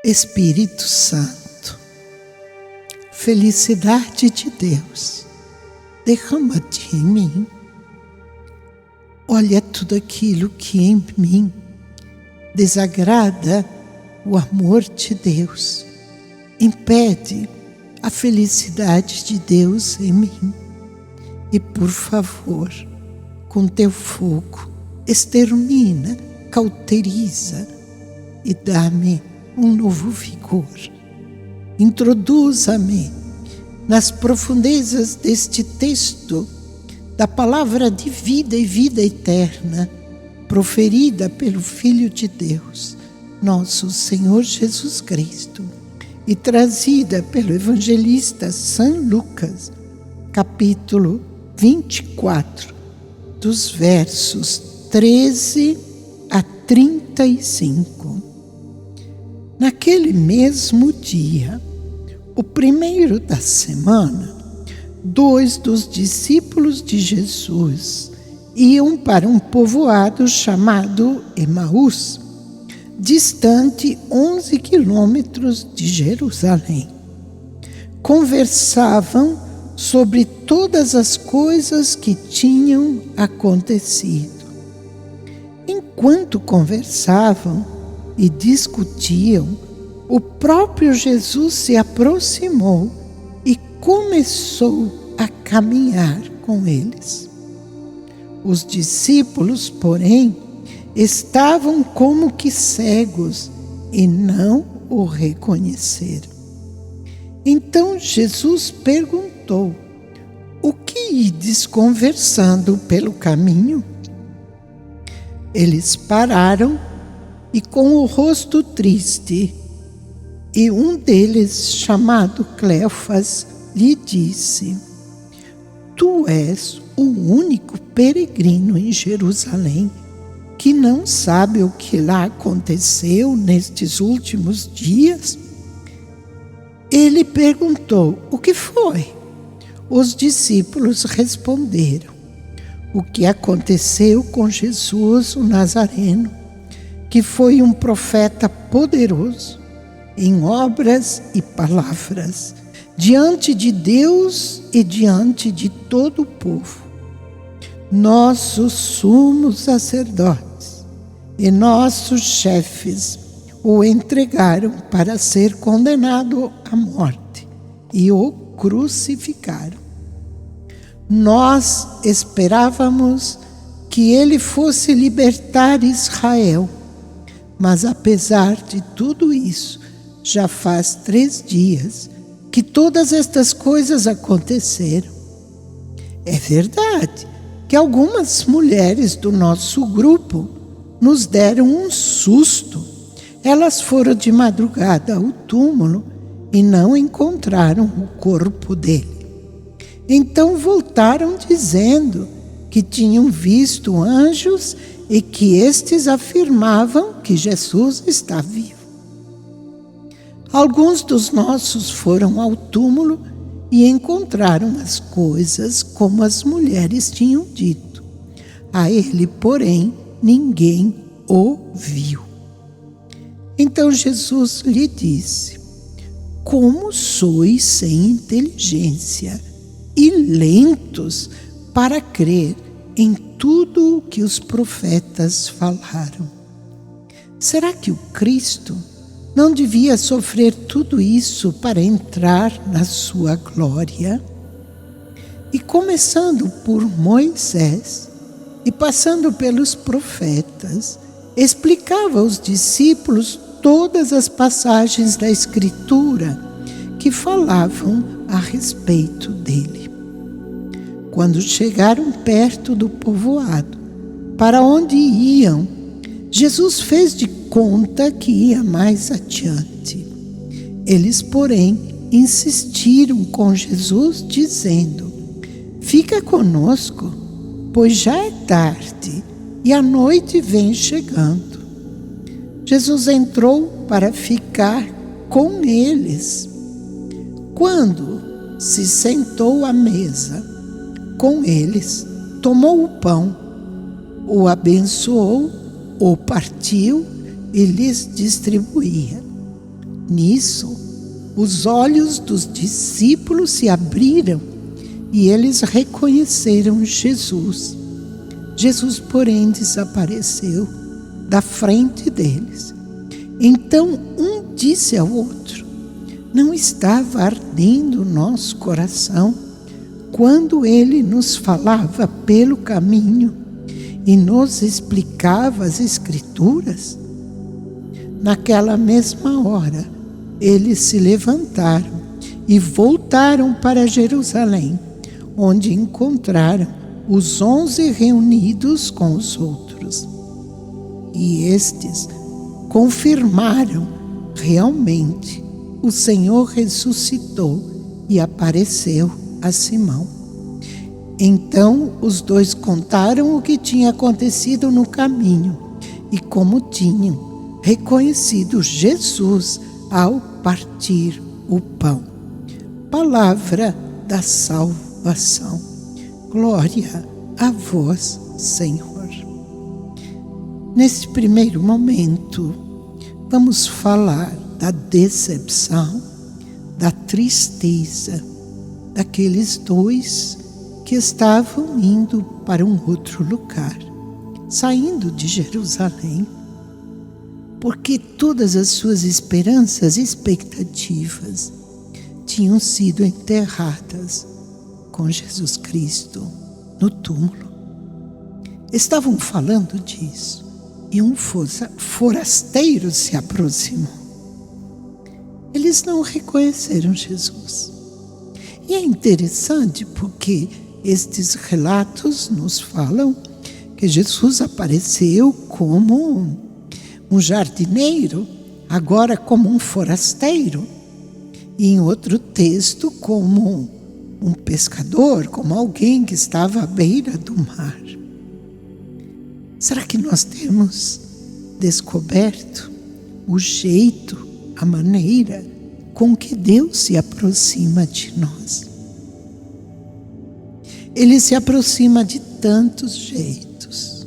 Espírito Santo, felicidade de Deus, derrama-te em mim. Olha tudo aquilo que em mim desagrada o amor de Deus, impede a felicidade de Deus em mim. E por favor, com teu fogo, extermina, cauteriza e dá-me um novo vigor. Introduza-me nas profundezas deste texto da palavra de vida e vida eterna, proferida pelo Filho de Deus, nosso Senhor Jesus Cristo, e trazida pelo evangelista São Lucas, capítulo 24, dos versos 13 a 35. Naquele mesmo dia, o primeiro da semana, 2 dos discípulos de Jesus iam para um povoado chamado Emaús, distante 11 quilômetros de Jerusalém. Conversavam sobre todas as coisas que tinham acontecido. Enquanto conversavam e discutiam, o próprio Jesus se aproximou e começou a caminhar com eles. Os discípulos, porém, estavam como que cegos e não o reconheceram. Então Jesus perguntou: o que ides conversando pelo caminho? Eles pararam e com o rosto triste, e um deles, chamado Cleofas, lhe disse: tu és o único peregrino em Jerusalém que não sabe o que lá aconteceu nestes últimos dias? Ele perguntou: o que foi? Os discípulos responderam: o que aconteceu com Jesus o Nazareno, que foi um profeta poderoso em obras e palavras, diante de Deus e diante de todo o povo. Nossos sumos sacerdotes e nossos chefes o entregaram para ser condenado à morte e o crucificaram. Nós esperávamos que ele fosse libertar Israel, mas apesar de tudo isso, já faz 3 dias que todas estas coisas aconteceram. É verdade que algumas mulheres do nosso grupo nos deram um susto. Elas foram de madrugada ao túmulo e não encontraram o corpo dele. Então voltaram dizendo que tinham visto anjos e que estes afirmavam que Jesus está vivo. Alguns dos nossos foram ao túmulo e encontraram as coisas como as mulheres tinham dito. A ele, porém, ninguém o viu. Então Jesus lhe disse: como sois sem inteligência e lentos para crer em tudo o que os profetas falaram. Será que o Cristo não devia sofrer tudo isso para entrar na sua glória? E começando por Moisés e passando pelos profetas, explicava aos discípulos todas as passagens da Escritura que falavam a respeito dele. Quando chegaram perto do povoado, para onde iam, Jesus fez de conta que ia mais adiante. Eles, porém, insistiram com Jesus, dizendo: fica conosco, pois já é tarde e a noite vem chegando. Jesus entrou para ficar com eles. Quando se sentou à mesa com eles, tomou o pão, o abençoou, o partiu e lhes distribuía. Nisso, os olhos dos discípulos se abriram e eles reconheceram Jesus. Jesus, porém, desapareceu da frente deles. Então um disse ao outro: não estava ardendo o nosso coração quando ele nos falava pelo caminho e nos explicava as Escrituras? Naquela mesma hora, eles se levantaram e voltaram para Jerusalém, onde encontraram os 11 reunidos com os outros. E estes confirmaram: realmente o Senhor ressuscitou e apareceu a Simão. Então os dois contaram o que tinha acontecido no caminho e como tinham reconhecido Jesus ao partir o pão. Palavra da salvação. Glória a vós, Senhor. Nesse primeiro momento, vamos falar da decepção, da tristeza daqueles dois que estavam indo para um outro lugar, saindo de Jerusalém, porque todas as suas esperanças e expectativas tinham sido enterradas com Jesus Cristo no túmulo. Estavam falando disso e um forasteiro se aproximou. Eles não reconheceram Jesus. E é interessante porque estes relatos nos falam que Jesus apareceu como um jardineiro, agora como um forasteiro, e em outro texto como um pescador, como alguém que estava à beira do mar. Será que nós temos descoberto o jeito, a maneira com que Deus se aproxima de nós? Ele se aproxima de tantos jeitos,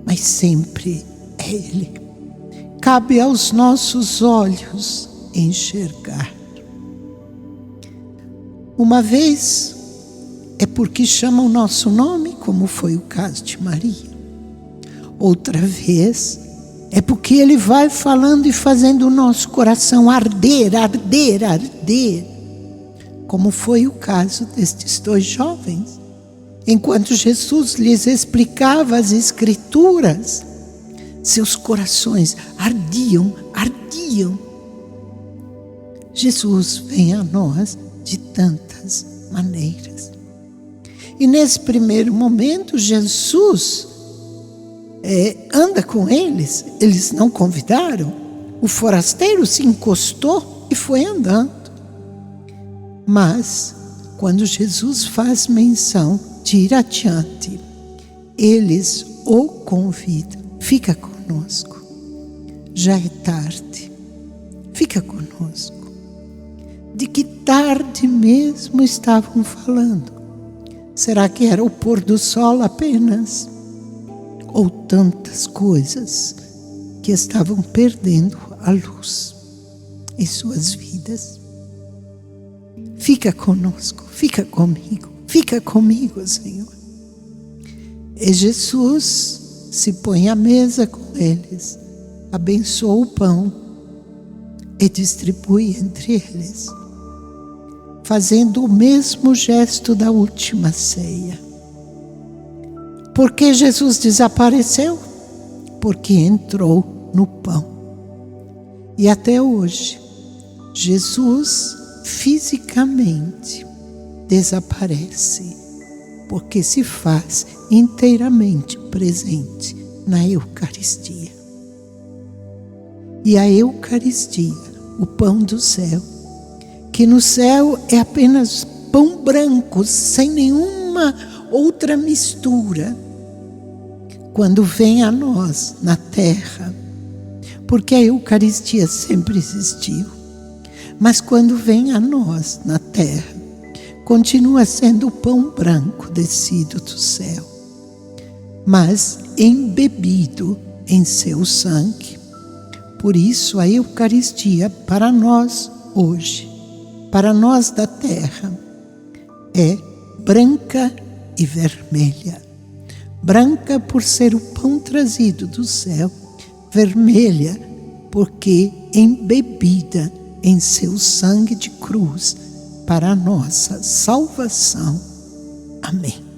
mas sempre é Ele. Cabe aos nossos olhos enxergar. Uma vez é porque chama o nosso nome, como foi o caso de Maria. Outra vez é porque Ele vai falando e fazendo o nosso coração arder, arder, arder, como foi o caso destes dois jovens. Enquanto Jesus lhes explicava as Escrituras, seus corações ardiam, ardiam. Jesus vem a nós de tantas maneiras. E nesse primeiro momento, Jesus anda com eles. Eles não convidaram. O forasteiro se encostou e foi andando. Mas, quando Jesus faz menção de ir adiante, eles o convidam. Fica conosco. Já é tarde. Fica conosco. De que tarde mesmo estavam falando? Será que era o pôr do sol apenas? Ou tantas coisas que estavam perdendo a luz em suas vidas? Fica conosco, fica comigo, Senhor. E Jesus se põe à mesa com eles, abençoa o pão e distribui entre eles, fazendo o mesmo gesto da última ceia. Por que Jesus desapareceu? Porque entrou no pão. E até hoje, Jesus fisicamente desaparece, porque se faz inteiramente presente na Eucaristia. E a Eucaristia, o pão do céu, que no céu é apenas pão branco, sem nenhuma outra mistura, quando vem a nós na terra, porque a Eucaristia sempre existiu, mas quando vem a nós na terra, continua sendo o pão branco descido do céu, mas embebido em seu sangue, Por isso a Eucaristia para nós hoje, para nós da terra, é branca e vermelha. Branca por ser o pão trazido do céu, vermelha porque embebida em seu sangue de cruz para a nossa salvação. Amém.